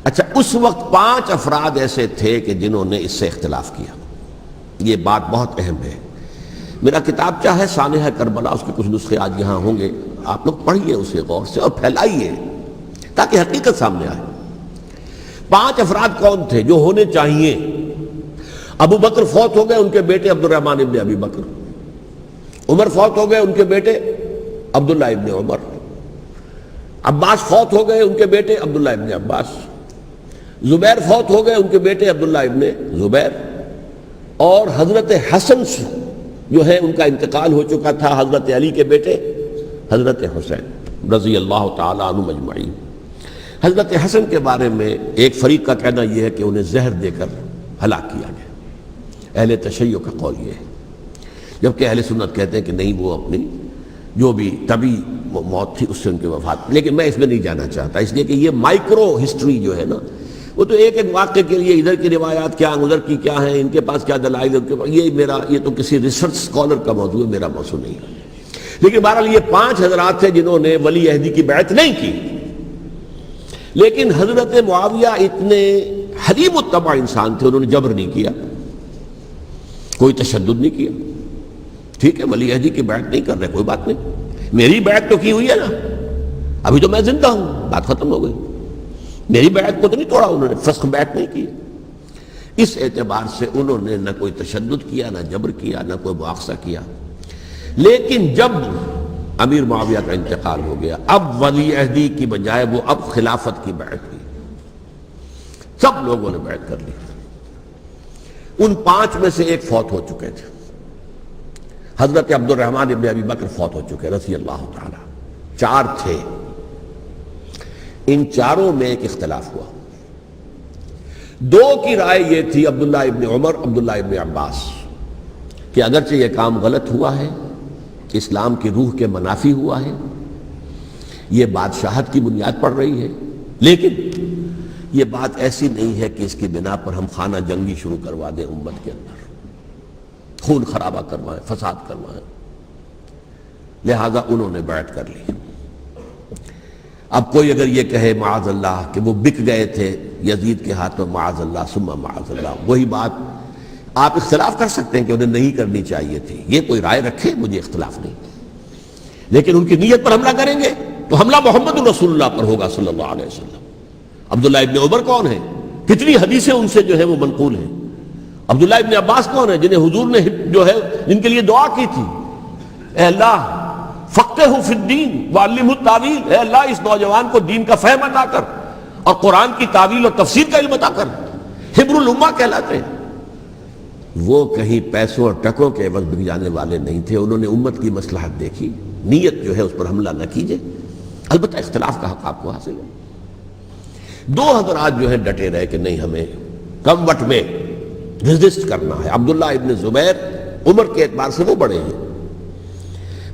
اچھا، اس وقت 5 افراد ایسے تھے کہ جنہوں نے اس سے اختلاف کیا. یہ بات بہت اہم ہے. میرا کتابچہ ہے سانحہ کربلا، اس کے کچھ نسخے آج یہاں ہوں گے، آپ لوگ پڑھیے اسے غور سے اور پھیلائیے تاکہ حقیقت سامنے آئے. 5 افراد کون تھے جو ہونے چاہیے؟ ابو بکر فوت ہو گئے، ان کے بیٹے عبد الرحمن ابن ابی بکر. عمر فوت ہو گئے، ان کے بیٹے عبداللہ ابن عمر. عباس فوت ہو گئے، ان کے بیٹے عبداللہ ابن عباس. زبیر فوت ہو گئے، ان کے بیٹے عبداللہ ابن زبیر. اور حضرت حسن جو ہے ان کا انتقال ہو چکا تھا، حضرت علی کے بیٹے حضرت حسین رضی اللہ تعالی عنہ اجمعین. حضرت حسن کے بارے میں ایک فریق کا کہنا یہ ہے کہ انہیں زہر دے کر ہلاک کیا گیا. اہل تشیع کا قول یہ ہے، جبکہ اہل سنت کہتے ہیں کہ نہیں، وہ اپنی جو بھی طبی موت تھی اس سے ان کی وفات. لیکن میں اس میں نہیں جانا چاہتا، اس لیے کہ یہ مائکرو ہسٹری جو ہے نا، وہ تو ایک ایک واقعے کے لیے ادھر کی روایات کیا، ادھر کی کیا ہیں، ان کے پاس کیا دلائل، یہ تو کسی ریسرچ اسکالر کا موضوع ہے، میرا موضوع نہیں ہے. لیکن بہرحال یہ 5 حضرات تھے جنہوں نے ولی عہدی کی بیعت نہیں کی. لیکن حضرت معاویہ اتنے حلیم الطبع انسان تھے، انہوں نے جبر نہیں کیا، کوئی تشدد نہیں کیا. ٹھیک ہے، ولی عہدی کی بیعت نہیں کر رہے، کوئی بات نہیں، میری بیعت تو کی ہوئی ہے نا، ابھی تو میں زندہ ہوں، بات ختم ہو گئی. میری بیعت کو تو نہیں توڑا انہوں نے، فسخ بیعت نہیں کی. اس اعتبار سے انہوں نے نہ کوئی تشدد کیا، نہ جبر کیا، نہ کوئی مواخذہ کیا. لیکن جب امیر معاویہ کا انتقال ہو گیا، اب ولی عہدی کی بجائے وہ اب خلافت کی بیعت کی. سب لوگوں نے بیعت کر لی. ان 5 میں سے ایک فوت ہو چکے تھے. حضرت عبد الرحمن ابن ابی بکر فوت ہو چکے رضی اللہ تعالی. 4 تھے، ان 4 میں ایک اختلاف ہوا. 2 کی رائے یہ تھی، عبداللہ ابن عمر، عبداللہ ابن عباس، کہ اگرچہ یہ کام غلط ہوا ہے، اسلام کی روح کے منافی ہوا ہے، یہ بادشاہت کی بنیاد پڑ رہی ہے، لیکن یہ بات ایسی نہیں ہے کہ اس کی بنا پر ہم خانہ جنگی شروع کروا دیں، امت کے اندر خون خرابہ کروائیں، فساد کروائیں. لہذا انہوں نے بیعت کر لی. اب کوئی اگر یہ کہے معاذ اللہ کہ وہ بک گئے تھے یزید کے ہاتھ میں، معاذ اللہ ثم معاذ اللہ، وہی بات آپ اختلاف کر سکتے ہیں کہ انہیں نہیں کرنی چاہیے تھی، یہ کوئی رائے رکھے، مجھے اختلاف نہیں. لیکن ان کی نیت پر حملہ کریں گے تو حملہ محمد رسول اللہ پر ہوگا صلی اللہ علیہ وسلم. عبداللہ ابن عمر کون ہیں؟ کتنی حدیثیں ان سے جو ہے وہ منقول ہیں. عبداللہ ابن عباس کون ہیں؟ جنہیں حضور نے جو ہے جن کے لیے دعا کی تھی، اے اللہ فقہہ فی الدین وعلمہ التاویل، اے اللہ اس نوجوان کو دین کا فہم عطا کر اور قرآن کی تعویل اور تفسیر کا علم عطا کر. حبر الامہ کہلاتے ہیں. وہ کہیں پیسوں اور ٹکوں کے عوض بک جانے والے نہیں تھے. انہوں نے امت کی مصلحت دیکھی، نیت جو ہے اس پر حملہ نہ کیجئے. البتہ اختلاف کا حق آپ کو حاصل ہے. 2 حضرات جو ہے ڈٹے رہے کہ نہیں، ہمیں کم وٹ میں ریزسٹ کرنا ہے. عبداللہ ابن زبیر عمر کے اعتبار سے وہ بڑے ہیں.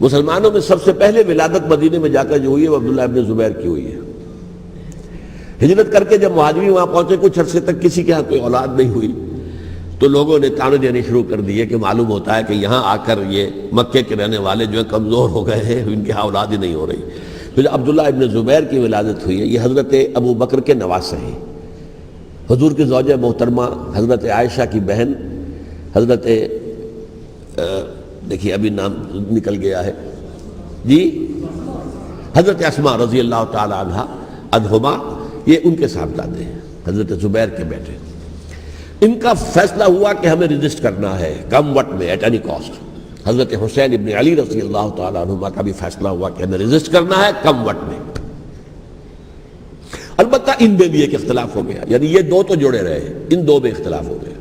مسلمانوں میں سب سے پہلے ولادت مدینے میں جا کر جو ہوئی ہے وہ عبداللہ ابن زبیر کی ہوئی ہے. ہجرت کر کے جب مہاجرین وہاں پہنچے، کچھ عرصے تک کسی کے ہاں کوئی اولاد نہیں ہوئی، تو لوگوں نے تانے دینے شروع کر دیے کہ معلوم ہوتا ہے کہ یہاں آ کر یہ مکے کے رہنے والے جو ہیں کمزور ہو گئے ہیں، ان کے ہاں اولاد ہی نہیں ہو رہی. پھر عبداللہ ابن زبیر کی ولادت ہوئی ہے. یہ حضرت ابو بکر کے نواسے ہیں. حضور کی زوجہ محترمہ حضرت عائشہ کی بہن حضرت دیکھیے ابھی نام نکل گیا ہے جی، حضرت اسماء رضی اللہ تعالی عنہا عنہما، یہ ان کے صاحبزادے ہیں، حضرت زبیر کے بیٹے. ان کا فیصلہ ہوا کہ ہمیں رجسٹ کرنا ہے کم وٹ میں، ایٹ اینی کاسٹ. حضرت حسین ابن علی رضی اللہ تعالی عنہما کا بھی فیصلہ ہوا کہ ہمیں رجسٹ کرنا ہے کم وٹ میں. البتہ ان میں بھی ایک اختلاف ہو گیا، یعنی یہ 2 تو جڑے رہے، ان 2 میں اختلاف ہو گیا.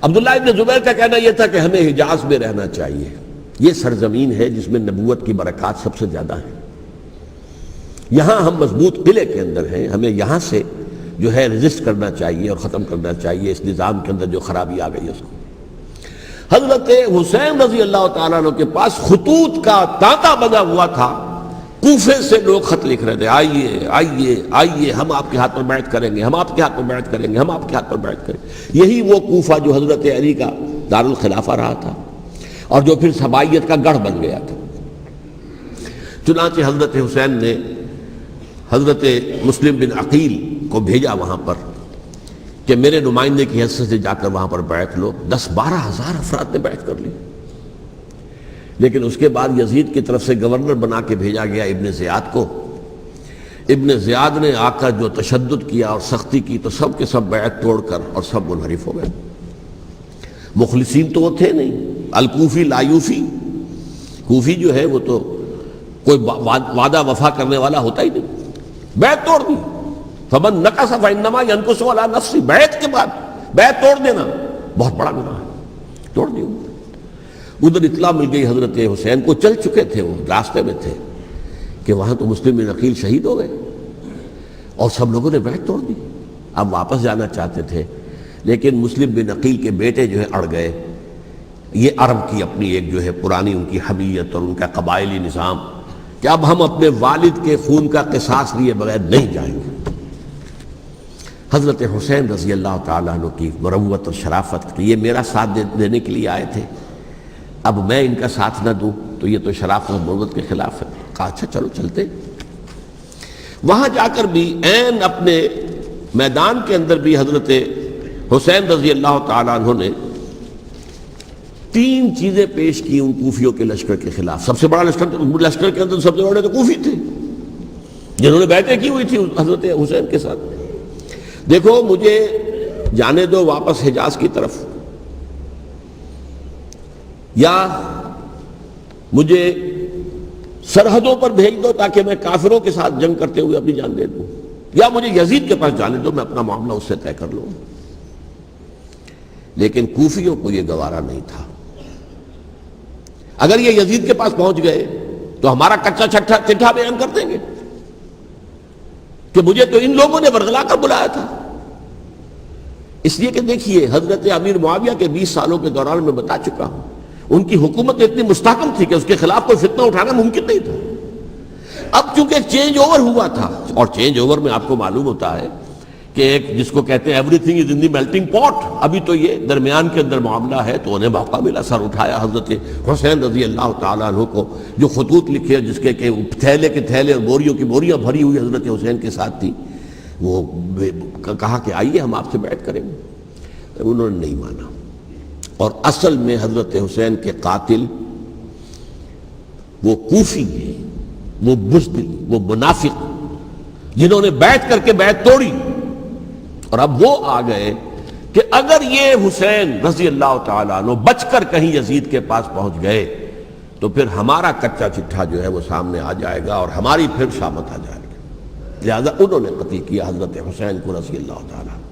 عبداللہ ابن زبیر کا کہنا یہ تھا کہ ہمیں حجاز میں رہنا چاہیے، یہ سرزمین ہے جس میں نبوت کی برکات سب سے زیادہ ہیں، یہاں ہم مضبوط قلعے کے اندر ہیں، ہمیں یہاں سے جو ہے رجسٹ کرنا چاہیے اور ختم کرنا چاہیے اس نظام کے اندر جو خرابی آ گئی ہے اس کو. حضرت حسین رضی اللہ تعالیٰ عنہ کے پاس خطوط کا تانتا بنا ہوا تھا. کوفے سے لوگ خط لکھ رہے تھے، آئیے آئیے آئیے، ہم آپ کے ہاتھ پر بیعت کریں گے، ہم آپ کے ہاتھ پر بیعت کریں گے، ہم آپ کے ہاتھ پر بیعت کریں گے. یہی وہ کوفہ جو حضرت علی کا دارالخلافہ رہا تھا اور جو پھر سبائیت کا گڑھ بن گیا تھا. چنانچہ حضرت حسین نے حضرت مسلم بن عقیل کو بھیجا وہاں پر کہ میرے نمائندے کی حیثیت سے جا کر وہاں پر بیعت لو. 10-12 ہزار افراد نے بیعت کر لی. لیکن اس کے بعد یزید کی طرف سے گورنر بنا کے بھیجا گیا ابن زیاد کو. ابن زیاد نے آ کر جو تشدد کیا اور سختی کی تو سب کے سب بیعت توڑ کر اور سب منحرف ہو گئے. مخلصین تو وہ تھے نہیں. الکوفی لایوفی، کوفی جو ہے وہ تو کوئی وعدہ وفا کرنے والا ہوتا ہی نہیں. بیعت توڑ دی. فمن نقص فانما ينقص على نفسه. بیعت کے بعد بیعت توڑ دینا بہت بڑا گناہ ہے. توڑ دی. ادھر اطلاع مل گئی حضرت حسین کو، چل چکے تھے وہ، راستے میں تھے کہ وہاں تو مسلم بن عقیل شہید ہو گئے اور سب لوگوں نے بیعت توڑ دی. اب واپس جانا چاہتے تھے لیکن مسلم بن عقیل کے بیٹے جو ہے اڑ گئے. یہ عرب کی اپنی ایک جو ہے پرانی ان کی حمیت اور ان کا قبائلی نظام کہ اب ہم اپنے والد کے خون کا قصاص لیے بغیر نہیں جائیں گے. حضرت حسین رضی اللہ تعالیٰ عنہ کی مروت اور شرافت کہ یہ میرا ساتھ دینے کے لیے آئے تھے، اب میں ان کا ساتھ نہ دوں تو یہ تو شرافت اور مروت کے خلاف ہے. کہا اچھا چلو چلتے. وہاں جا کر بھی عین اپنے میدان کے اندر بھی حضرت حسین رضی اللہ تعالیٰ عنہ نے 3 چیزیں پیش کی ان کوفیوں کے لشکر کے خلاف. سب سے بڑا لشکر کے اندر سب سے بڑے تو کوفی تھے جنہوں نے بیعتیں کی ہوئی تھی حضرت حسین کے ساتھ. دیکھو مجھے جانے دو واپس حجاز کی طرف، یا مجھے سرحدوں پر بھیج دو تاکہ میں کافروں کے ساتھ جنگ کرتے ہوئے اپنی جان دے دوں، یا مجھے یزید کے پاس جانے دو، میں اپنا معاملہ اس سے طے کر لوں. لیکن کوفیوں کو یہ گوارا نہیں تھا. اگر یہ یزید کے پاس پہنچ گئے تو ہمارا کچا چٹھا بیان کر دیں گے کہ مجھے تو ان لوگوں نے ورغلا کر بلایا تھا. اس لیے کہ دیکھیے حضرت امیر معاویہ کے 20 سالوں کے دوران میں بتا چکا ہوں ان کی حکومت اتنی مستحکم تھی کہ اس کے خلاف کوئی فتنہ اٹھانا ممکن نہیں تھا. اب چونکہ چینج اوور ہوا تھا، اور چینج اوور میں آپ کو معلوم ہوتا ہے کہ ایک جس کو کہتے ہیں every thing is in the melting پاٹ، ابھی تو یہ درمیان کے اندر معاملہ ہے، تو انہیں موقع ملا. سر اٹھایا حضرت حسین رضی اللہ تعالیٰ عنہ کو، جو خطوط لکھے جس کے کہ تھیلے کے تھیلے اور بوریوں کی بوریاں بھری ہوئی حضرت حسین کے ساتھ تھی، وہ کہا کہ آئیے ہم آپ سے بیعت کریں گے. انہوں نے نہیں مانا. اور اصل میں حضرت حسین کے قاتل وہ کوفی ہیں، وہ بزدل، وہ منافق جنہوں نے بیعت کر کے بیعت توڑی. اور اب وہ آ گئے کہ اگر یہ حسین رضی اللہ تعالیٰ عنہ بچ کر کہیں یزید کے پاس پہنچ گئے تو پھر ہمارا کچا چٹھا جو ہے وہ سامنے آ جائے گا اور ہماری پھر شامت آ جائے گی. لہذا انہوں نے قتل کیا حضرت حسین کو رضی اللہ تعالیٰ.